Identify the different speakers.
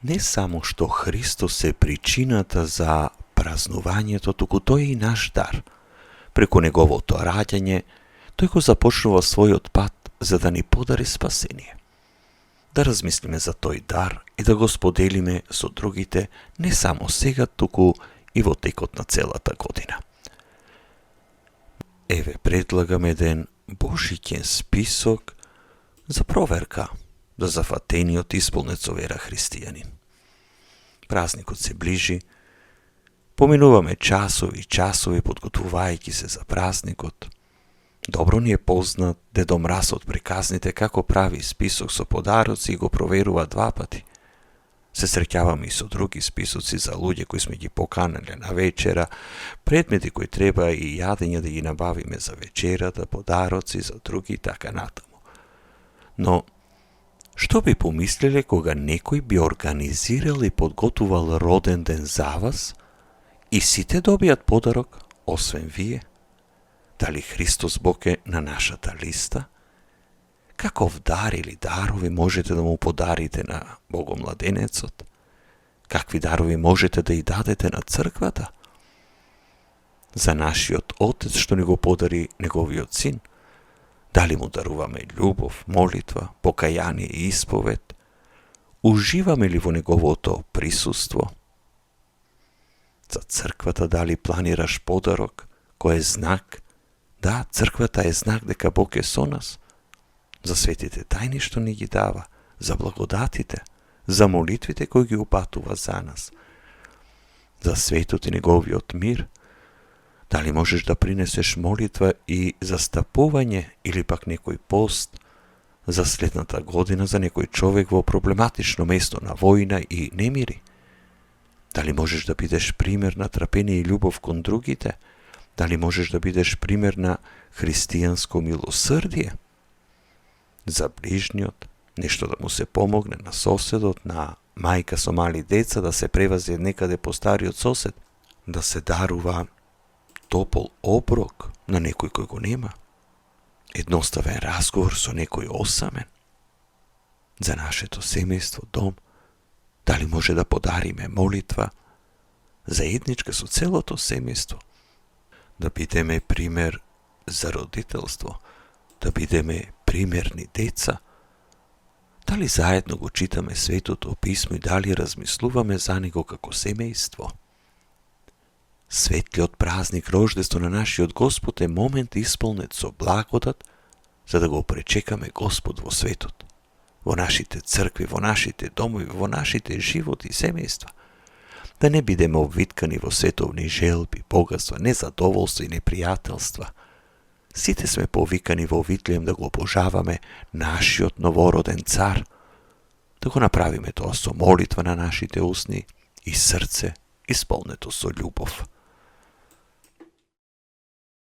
Speaker 1: Не само што Христос е причината за празнувањето, туку тој е и наш дар. Преку неговото раѓање, тој го започнува својот пат за да ни подари спасение. Да размислиме за тој дар и да го споделиме со другите не само сега, туку и во текот на целата година. Еве предлагам еден божиќен список за проверка за зафатениот исполнет со вера христијанин. Празникот се ближи, поминуваме часови подготвувајќи се за празникот. Добро ни е познат Дедо Мраз од приказните како прави список со подароци и го проверува 2 пати. Се среќаваме и со други списоци за луѓе кои сме ги поканали на вечера, предмети кои треба и јадење да ги набавиме за вечерата, подароци за други и така натаму. Но, што би помислиле кога некој би организирал и подготувал роден ден за вас и сите добијат подарок, освен вие? Дали Христос Бог е на нашата листа? Каков дар или дарови можете да му подарите на Богомладенецот? Какви дарови можете да и дадете на црквата? За нашиот Отец што ни го подари неговиот Син, дали му даруваме љубов, молитва, покаяние и исповед? Уживаме ли во неговото присуство? За црквата дали планираш подарок кој е знак? Да, црквата е знак дека Бог е со нас. За светите тајни што ни ги дава, за благодатите, за молитвите кои ги упатува за нас, за светот и неговиот мир. Дали можеш да принесеш молитва и застапување или пак некој пост за следната година за некој човек во проблематично место на војна и немири? Дали можеш да бидеш пример на трпение и љубов кон другите? Дали можеш да бидеш пример на христијанско милосрдие? За ближниот, нешто да му се помогне на соседот, на мајка со мали деца да се превази некаде по стариот сосед, да се дарува топол оброк на некој кој го нема, едноставен разговор со некој осамен. За нашето семејство, дом, дали може да подариме молитва, заедничка со целото семејство, да бидеме пример за родителство, да бидеме примерни деца, дали заедно го читаме Светото Писмо и дали размислуваме за него како семејство. Светлиот празник рождество на нашиот Господ е момент исполнет со благодат, за да го пречекаме Господ во светот, во нашите цркви, во нашите домови, во нашите животи и семејства. Да не бидеме обвиткани во световни желби, богатства, незадоволства и непријателства. Сите сме повикани во Витлеем да го обожаваме нашиот новороден цар, да го направиме тоа со молитва на нашите усни и срце исполнето со љубов.